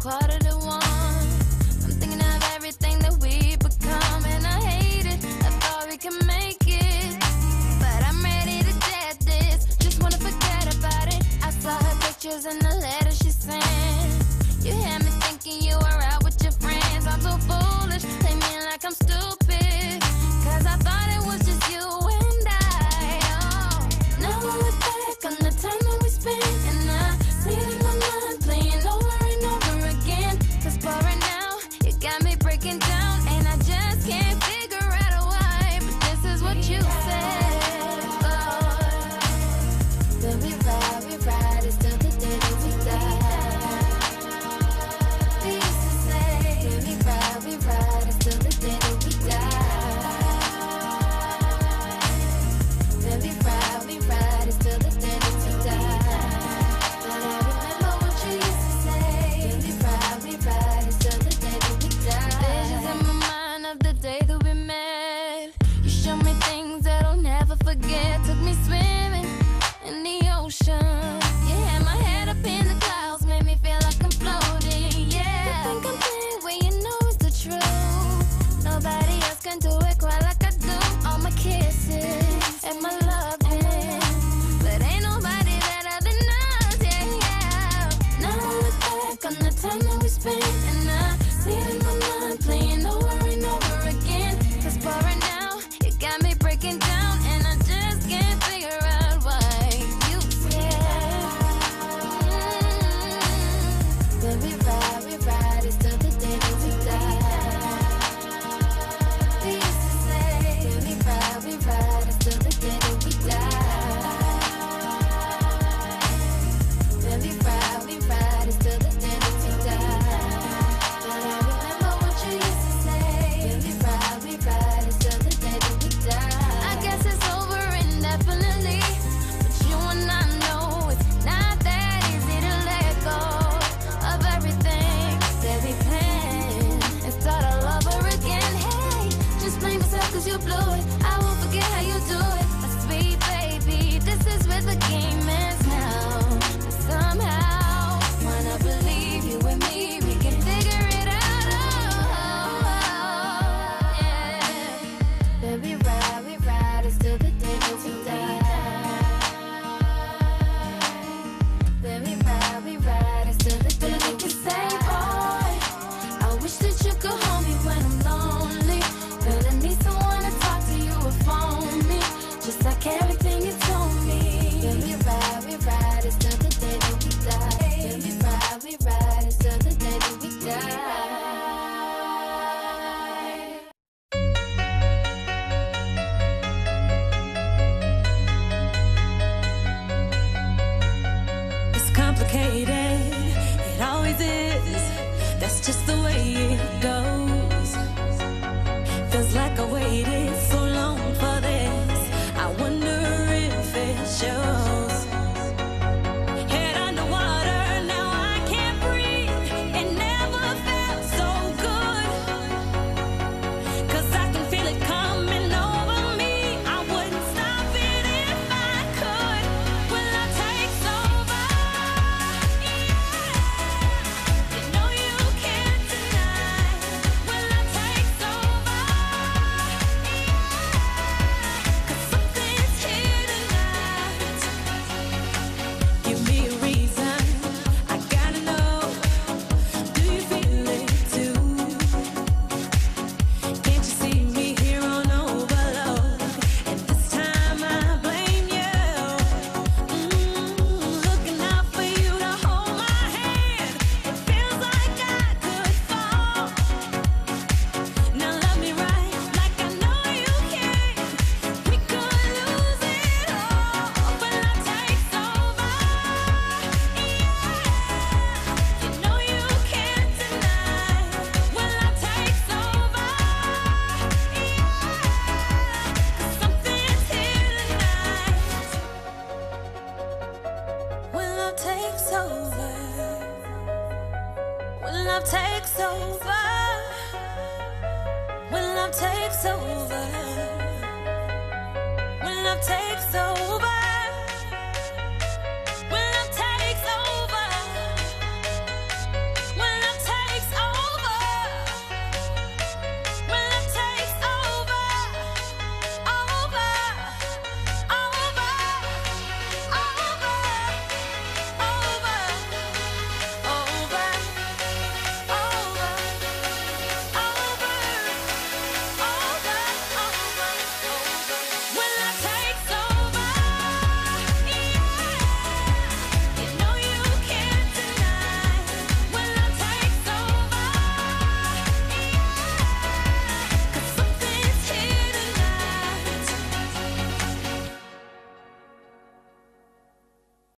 1:15. I'm thinking of everything that we become, and I hate it. I thought we could make it, but I'm ready to dead this. Just wanna forget about it. I saw her pictures and the letters she sent. You had me thinking you were out with your friends. I'm so foolish, play me like I'm stupid, cause I thought it was just you and I. Oh, now I look back on the time that we spent, and I see it in my mind playing over and over again. Cause for right now, you got me breaking down, and I just can't figure out why. But this is what you said. Oh, then we ride, it's till the day that we die. We used to say, then we ride, it's till the day that we die. Then we ride, it's till the day that we die. But I remember what you used to say. Then we ride, it's till the day that we die. Visions in my mind of the day that we met. You showed me things that I'll never forget. Took me swimming in the ocean. You had my head up in the clouds, made me feel like I'm floating. Yeah, you think I'm playing when you know it's the truth. Nobody else can do it quite like I do. All my kisses and my loving, but ain't nobody better than us. Yeah, yeah. Now I look back on the time that we spent, and I see it in my mind playing over and over again. Cause for right now, you got me breaking down, and I just can't figure out why you said. Then we ride, it's till the day that we die. We used to say, then we ride, it's till the day that we die. Then we ride, it's till the day that we die. But I remember what you used to say. Then we ride, it's till the day that we die. I guess it's over indefinitely, but you and I know it's not that easy to let go of everything that we planned and start all over again. Hey, just blame yourself cause you blew it. I won't forget how you do it. My sweet baby, this is where the game ends now. Somehow, wanna believe you and me, we can figure it out. Oh, yeah. Then we ride, it's till the day that we die. Then we ride, it's till the day that we say, boy, I wish that you could hold me when I'm lonely. But I need someone to talk to you or phone me, just like everything you told me. Then we ride, it's till the day that we die. Then we ride, it's till the day that we die. It's complicated, it always is. That's just the way it goes. Feels like I waited so long for this. I wonder if it shows. Head underwater, now I can't breathe. It never felt so good, cause I can feel it coming over me. I wouldn't stop it if I could. Will I take over? You know you can't deny. Will I take over? Cause something's here tonight. Give me a reason, I gotta know. Do you feel it too? Can't you see me here on overload? And this time I blame you. Looking out for you to hold my hand. It feels like I could fall. Now love me right, like I know you can. We could lose it all, but I take over. You know you can't deny. Will I take over? Cause something's here tonight. Will I take over? Will love takes over, when love takes over, when love takes over.